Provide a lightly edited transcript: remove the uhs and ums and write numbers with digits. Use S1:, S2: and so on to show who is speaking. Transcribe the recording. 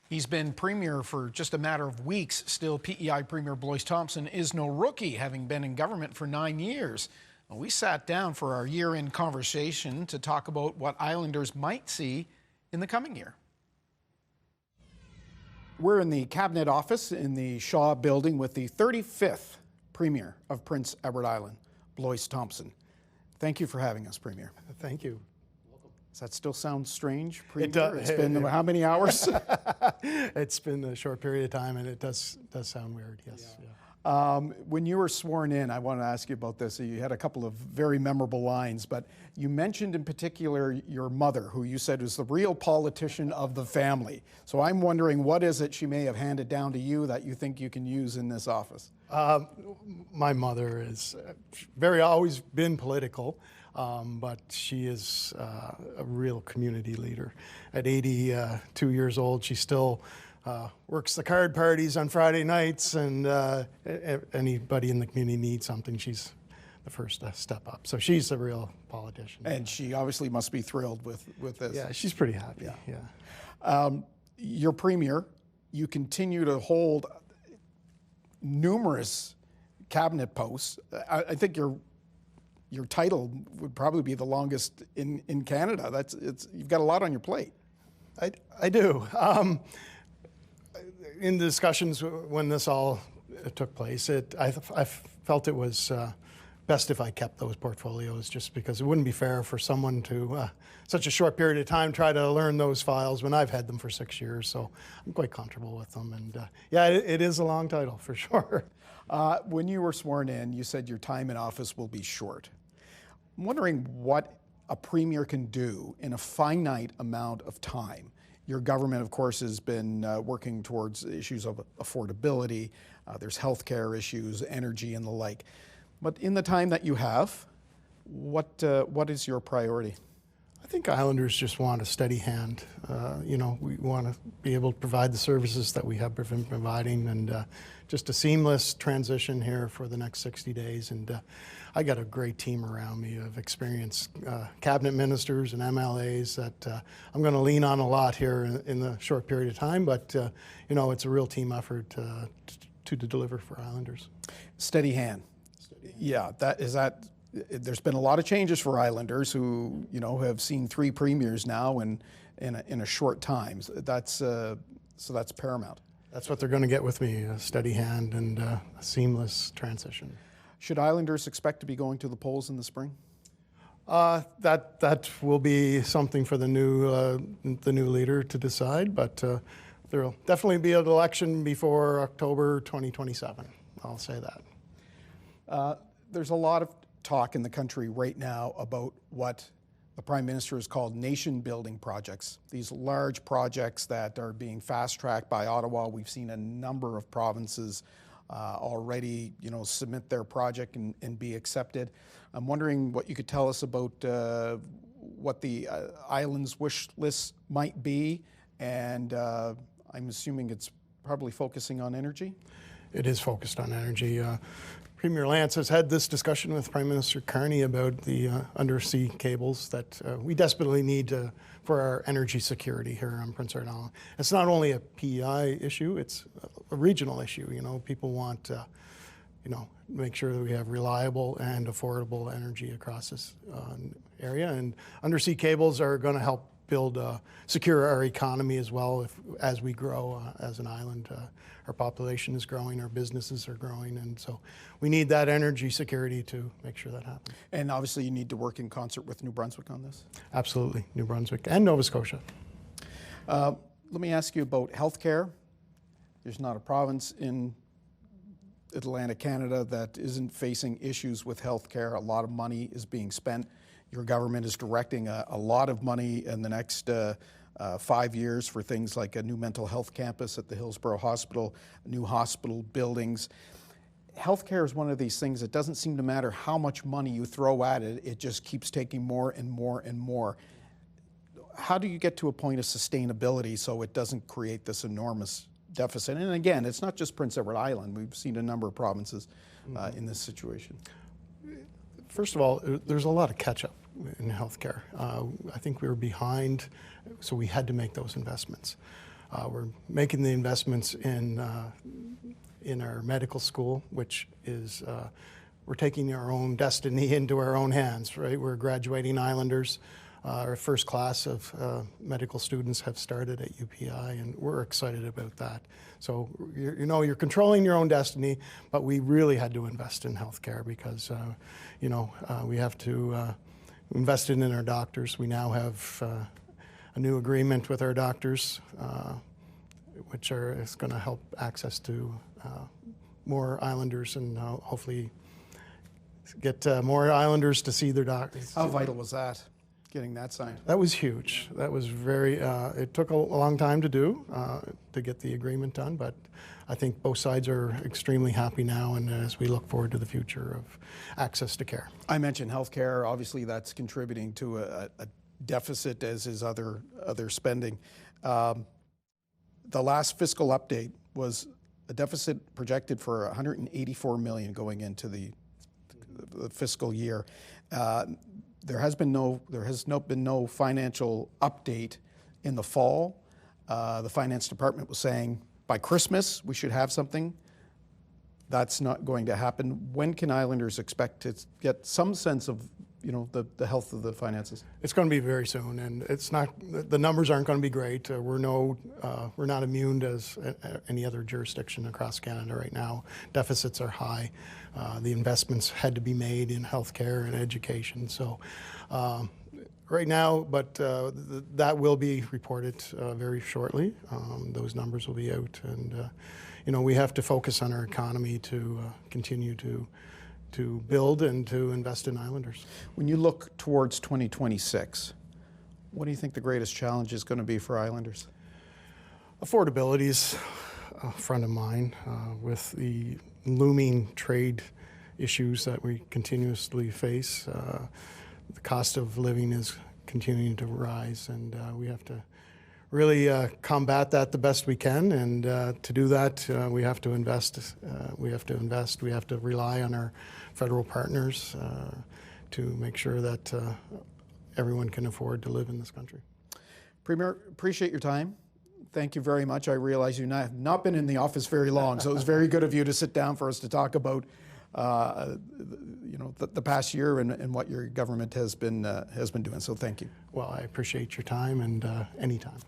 S1: He's been Premier for just a matter of weeks. Still, P.E.I. Premier Bloyce Thompson is no rookie, having been in government for 9 years. We sat down for our year-end conversation to talk about what Islanders might see in the coming year. We're in the Cabinet office in the Shaw Building with the 35th Premier of Prince Edward Island, Bloyce Thompson. Thank you for having us, Premier.
S2: Thank you.
S1: Does that still sound strange, Premier?
S2: It does.
S1: It's been how many hours?
S2: It's been a short period of time, and it does sound weird, yes.
S1: Yeah. When you were sworn in, I want to ask you about this. You had a couple of very memorable lines, but you mentioned in particular your mother, who you said was the real politician of the family. So I'm wondering, what is it she may have handed down to you that you think you can use in this office?
S2: My mother is always been political. But she is a real community leader. At 82 years old, she still works the card parties on Friday nights, and anybody in the community needs something, she's the first to step up. So she's a real politician.
S1: And she obviously must be thrilled with this.
S2: Yeah, she's pretty happy, yeah.
S1: You're Premier. You continue to hold numerous cabinet posts. I think your title would probably be the longest in Canada. You've got a lot on your plate.
S2: I do. In the discussions when this all took place, I felt it was best if I kept those portfolios, just because it wouldn't be fair for someone to, such a short period of time, try to learn those files when I've had them for 6 years. So I'm quite comfortable with them. And yeah, it is a long title for sure.
S1: When you were sworn in, you said your time in office will be short. I'm wondering what a premier can do in a finite amount of time. Your government, of course, has been working towards issues of affordability. There's healthcare issues, energy, and the like. But in the time that you have, what is your priority?
S2: I think Islanders just want a steady hand. We want to be able to provide the services that we have been providing, and just a seamless transition here for the next 60 days. And I got a great team around me of experienced cabinet ministers and MLAs that I'm going to lean on a lot here in the short period of time. But it's a real team effort to deliver for Islanders.
S1: Steady hand. Yeah, there's been a lot of changes for Islanders who, have seen 3 premiers now in a short time. So that's paramount.
S2: That's what they're going to get with me, a steady hand and a seamless transition.
S1: Should Islanders expect to be going to the polls in the spring?
S2: That will be something for the new leader to decide, but there will definitely be an election before October 2027. I'll say that.
S1: There's a lot of talk in the country right now about what the Prime Minister has called nation-building projects. These large projects that are being fast-tracked by Ottawa. We've seen a number of provinces already, submit their project and be accepted. I'm wondering what you could tell us about what the island's wish list might be, and I'm assuming it's probably focusing on energy?
S2: It is focused on energy. Premier Lance has had this discussion with Prime Minister Carney about the undersea cables that we desperately need for our energy security here on Prince Edward Island. It's not only a P.E.I. issue, it's a regional issue. People want to, make sure that we have reliable and affordable energy across this area. And undersea cables are going to help secure our economy as well as we grow as an island. Our population is growing, our businesses are growing, and so we need that energy security to make sure that happens.
S1: And obviously you need to work in concert with New Brunswick on this?
S2: Absolutely, New Brunswick and Nova Scotia.
S1: Let me ask you about healthcare. There's not a province in Atlantic Canada that isn't facing issues with healthcare. A lot of money is being spent. Your government is directing a lot of money in the next 5 years for things like a new mental health campus at the Hillsborough Hospital, new hospital buildings. Healthcare is one of these things that doesn't seem to matter how much money you throw at it, it just keeps taking more and more and more. How do you get to a point of sustainability so it doesn't create this enormous deficit? And again, it's not just Prince Edward Island. We've seen a number of provinces in this situation.
S2: First of all, there's a lot of catch-up in healthcare. I think we were behind, so we had to make those investments. We're making the investments in our medical school, which is we're taking our own destiny into our own hands, right? We're graduating Islanders. Our first class of medical students have started at U.P.E.I, and we're excited about that. So, you're controlling your own destiny, but we really had to invest in healthcare because, we have to invest in our doctors. We now have a new agreement with our doctors, which is going to help access to more Islanders and hopefully get more Islanders to see their doctors.
S1: How vital was that, getting that signed?
S2: That was huge. That was very, it took a long time to do, to get the agreement done, but I think both sides are extremely happy now, and as we look forward to the future of access to care.
S1: I mentioned healthcare. Obviously, that's contributing to a deficit, as is other spending. The last fiscal update was a deficit projected for $184 million going into the fiscal year. There has been no financial update in the fall. The finance department was saying by Christmas we should have something. That's not going to happen. When can Islanders expect to get some sense of the health of the finances?
S2: It's going to be very soon, and it's not. The numbers aren't going to be great. We're not immune as any other jurisdiction across Canada right now. Deficits are high. The investments had to be made in healthcare and education. So right now, but that will be reported very shortly. Those numbers will be out, and we have to focus on our economy to continue to build and to invest in Islanders.
S1: When you look towards 2026, what do you think the greatest challenge is going to be for Islanders?
S2: Affordability is a front of mind with the looming trade issues that we continuously face. The cost of living is continuing to rise, and we have to really combat that the best we can. And to do that, we have to invest. We have to rely on our federal partners to make sure that everyone can afford to live in this country.
S1: Premier, appreciate your time. Thank you very much. I realize you've not been in the office very long, so it was very good of you to sit down for us to talk about the past year and what your government has been doing. So thank you.
S2: Well, I appreciate your time, and anytime.